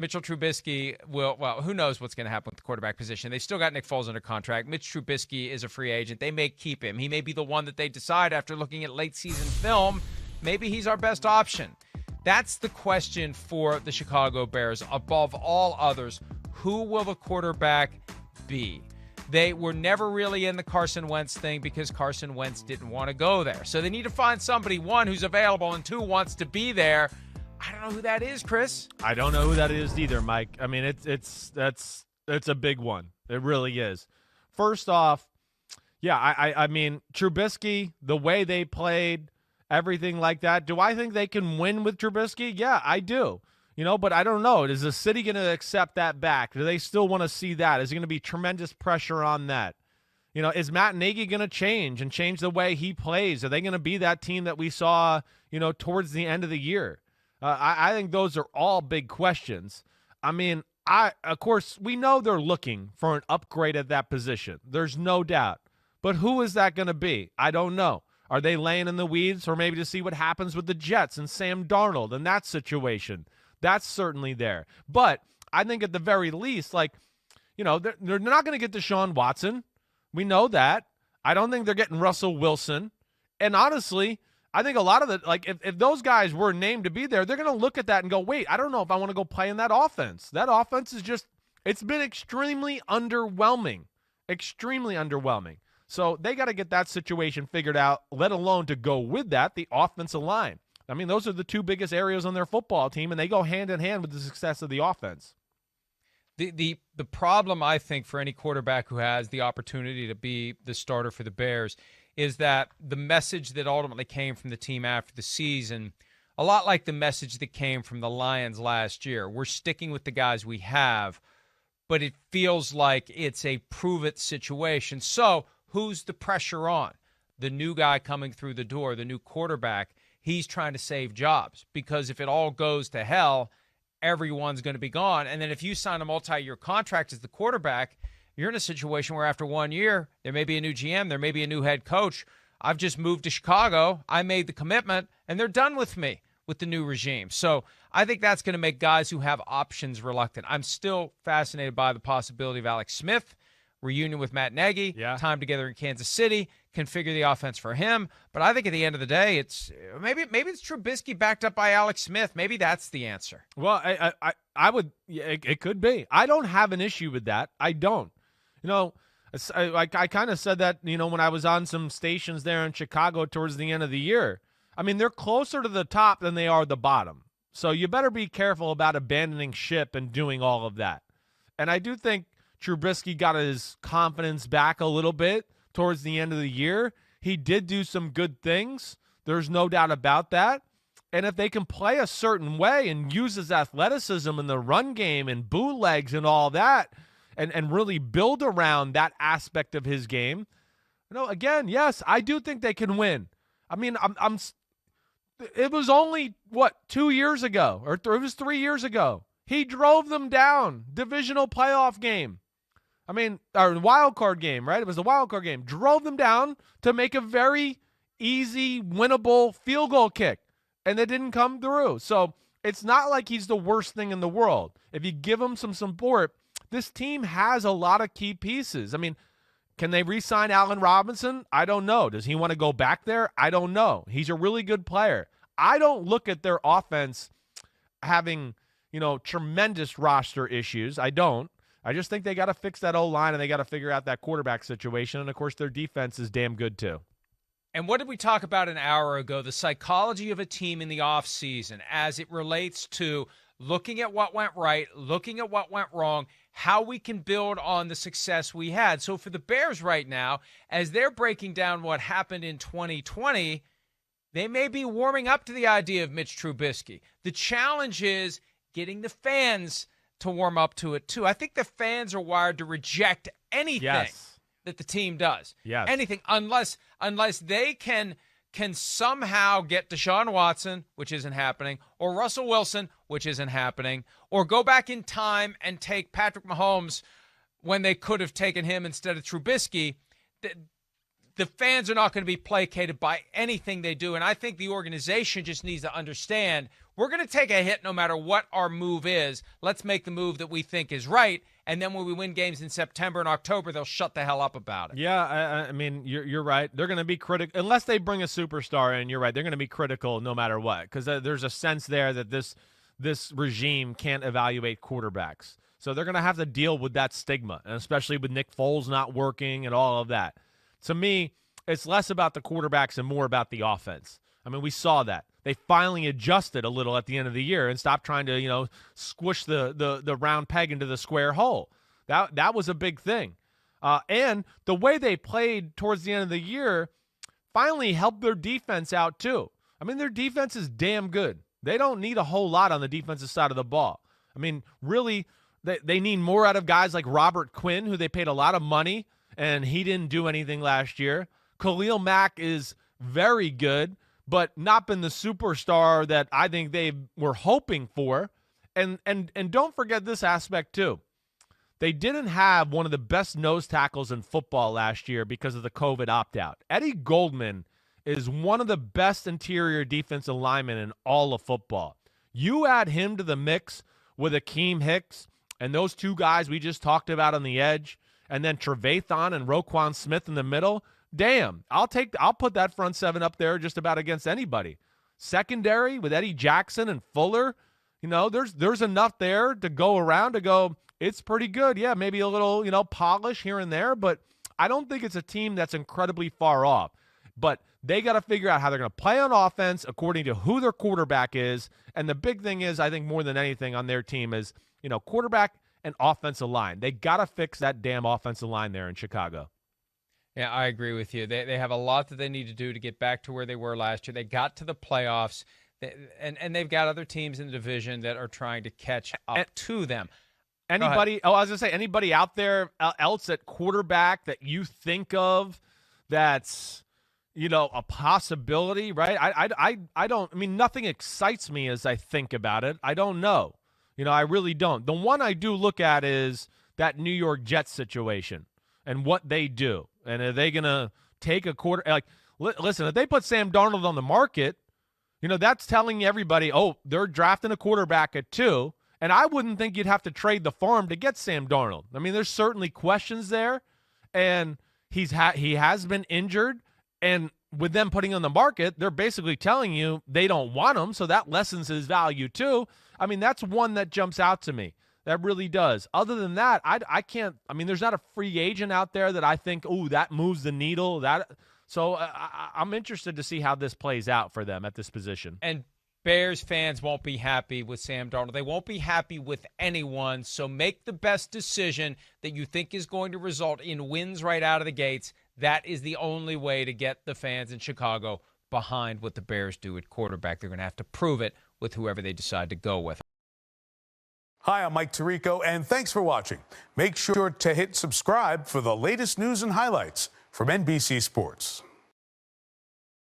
Mitchell Trubisky well, who knows what's going to happen with the quarterback position. They still got Nick Foles under contract. Mitch Trubisky is a free agent. They may keep him. He may be the one that they decide after looking at late season film. Maybe he's our best option. That's the question for the Chicago Bears. Above all others, who will the quarterback be? They were never really in the Carson Wentz thing because Carson Wentz didn't want to go there. So they need to find somebody, one, who's available, and two, wants to be there. I don't know who that is, Chris. I don't know who that is either, Mike. I mean, it's a big one. It really is. First off, yeah, I mean, Trubisky, the way they played, everything like that. Do I think they can win with Trubisky? Yeah, I do. But I don't know. Is the city going to accept that back? Do they still want to see that? Is there going to be tremendous pressure on that? Is Matt Nagy going to change the way he plays? Are they going to be that team that we saw, towards the end of the year? I think those are all big questions. I mean, of course, we know they're looking for an upgrade at that position. There's no doubt. But who is that going to be? I don't know. Are they laying in the weeds, or maybe to see what happens with the Jets and Sam Darnold and that situation? That's certainly there. But I think at the very least, they're not going to get Deshaun Watson. We know that. I don't think they're getting Russell Wilson. And honestly, I think a lot of if those guys were named to be there, they're going to look at that and go, wait, I don't know if I want to go play in that offense. That offense is it's been extremely underwhelming. Extremely underwhelming. So they got to get that situation figured out, let alone to go with that, the offensive line. I mean, those are the two biggest areas on their football team, and they go hand in hand with the success of the offense. The problem, I think, for any quarterback who has the opportunity to be the starter for the Bears is that the message that ultimately came from the team after the season, a lot like the message that came from the Lions last year. We're sticking with the guys we have, but it feels like it's a prove-it situation. So who's the pressure on? The new guy coming through the door, the new quarterback. He's trying to save jobs, because if it all goes to hell, everyone's going to be gone. And then if you sign a multi-year contract as the quarterback, you're in a situation where after 1 year, there may be a new GM, there may be a new head coach. I've just moved to Chicago. I made the commitment, and they're done with me with the new regime. So I think that's going to make guys who have options reluctant. I'm still fascinated by the possibility of Alex Smith, reunion with Matt Nagy, time together in Kansas City, configure the offense for him. But I think at the end of the day, it's maybe it's Trubisky backed up by Alex Smith. Maybe that's the answer. Well, I would. It could be. I don't have an issue with that. I don't. I kind of said that, when I was on some stations there in Chicago towards the end of the year. I mean, they're closer to the top than they are the bottom. So you better be careful about abandoning ship and doing all of that. And I do think Trubisky got his confidence back a little bit towards the end of the year. He did do some good things. There's no doubt about that. And if they can play a certain way and use his athleticism in the run game and bootlegs and all that, and really build around that aspect of his game, again, yes, I do think they can win. I mean, it was only, 2 years ago, or it was 3 years ago. He drove them down, divisional playoff game. I mean, or wild card game, right? It was the wild card game. Drove them down to make a very easy, winnable field goal kick, and they didn't come through. So it's not like he's the worst thing in the world. If you give him some support, this team has a lot of key pieces. I mean, can they re-sign Allen Robinson? I don't know. Does he want to go back there? I don't know. He's a really good player. I don't look at their offense having, tremendous roster issues. I don't. I just think they got to fix that O-line, and they got to figure out that quarterback situation. And, of course, their defense is damn good too. And what did we talk about an hour ago? The psychology of a team in the offseason as it relates to looking at what went right, looking at what went wrong, how we can build on the success we had. So for the Bears right now, as they're breaking down what happened in 2020, they may be warming up to the idea of Mitch Trubisky. The challenge is getting the fans to warm up to it too. I think the fans are wired to reject anything that the team does. Yes. Anything, unless they can somehow get Deshaun Watson, which isn't happening, or Russell Wilson, which isn't happening, or go back in time and take Patrick Mahomes when they could have taken him instead of Trubisky. The fans are not going to be placated by anything they do, and I think the organization just needs to understand we're going to take a hit no matter what our move is. Let's make the move that we think is right. And then when we win games in September and October, they'll shut the hell up about it. Yeah, I mean, you're right. They're going to be critical. Unless they bring a superstar in, you're right. They're going to be critical no matter what, because there's a sense there that this regime can't evaluate quarterbacks. So they're going to have to deal with that stigma, and especially with Nick Foles not working and all of that. To me, it's less about the quarterbacks and more about the offense. I mean, we saw that. They finally adjusted a little at the end of the year and stopped trying to, squish the round peg into the square hole. That was a big thing. And the way they played towards the end of the year finally helped their defense out too. I mean, their defense is damn good. They don't need a whole lot on the defensive side of the ball. I mean, really, they need more out of guys like Robert Quinn, who they paid a lot of money, and he didn't do anything last year. Khalil Mack is very good, but not been the superstar that I think they were hoping for. And don't forget this aspect too. They didn't have one of the best nose tackles in football last year because of the COVID opt-out. Eddie Goldman is one of the best interior defensive linemen in all of football. You add him to the mix with Akeem Hicks and those two guys we just talked about on the edge, and then Trevathan and Roquan Smith in the middle, damn, I'll put that front seven up there just about against anybody. Secondary with Eddie Jackson and Fuller, there's enough there to go around to go, it's pretty good. Yeah, maybe a little, polish here and there, but I don't think it's a team that's incredibly far off. But they got to figure out how they're going to play on offense according to who their quarterback is. And the big thing is, I think more than anything on their team is, quarterback and offensive line. They got to fix that damn offensive line there in Chicago. Yeah, I agree with you. They have a lot that they need to do to get back to where they were last year. They got to the playoffs, and they've got other teams in the division that are trying to catch up to them. Anybody? I was going to say, anybody out there else at quarterback that you think of that's, a possibility, right? I don't. I mean, nothing excites me as I think about it. I don't know. I really don't. The one I do look at is that New York Jets situation and what they do. And are they going to take a quarter? Like, listen, if they put Sam Darnold on the market, that's telling everybody, oh, they're drafting a quarterback at 2. And I wouldn't think you'd have to trade the farm to get Sam Darnold. I mean, there's certainly questions there. And he has been injured. And with them putting on the market, they're basically telling you they don't want him. So that lessens his value too. I mean, that's one that jumps out to me. That really does. Other than that, I can't. I mean, there's not a free agent out there that I think, oh, that moves the needle. So I'm interested to see how this plays out for them at this position. And Bears fans won't be happy with Sam Darnold. They won't be happy with anyone. So make the best decision that you think is going to result in wins right out of the gates. That is the only way to get the fans in Chicago behind what the Bears do at quarterback. They're going to have to prove it with whoever they decide to go with. Hi, I'm Mike Tirico, and thanks for watching. Make sure to hit subscribe for the latest news and highlights from NBC Sports.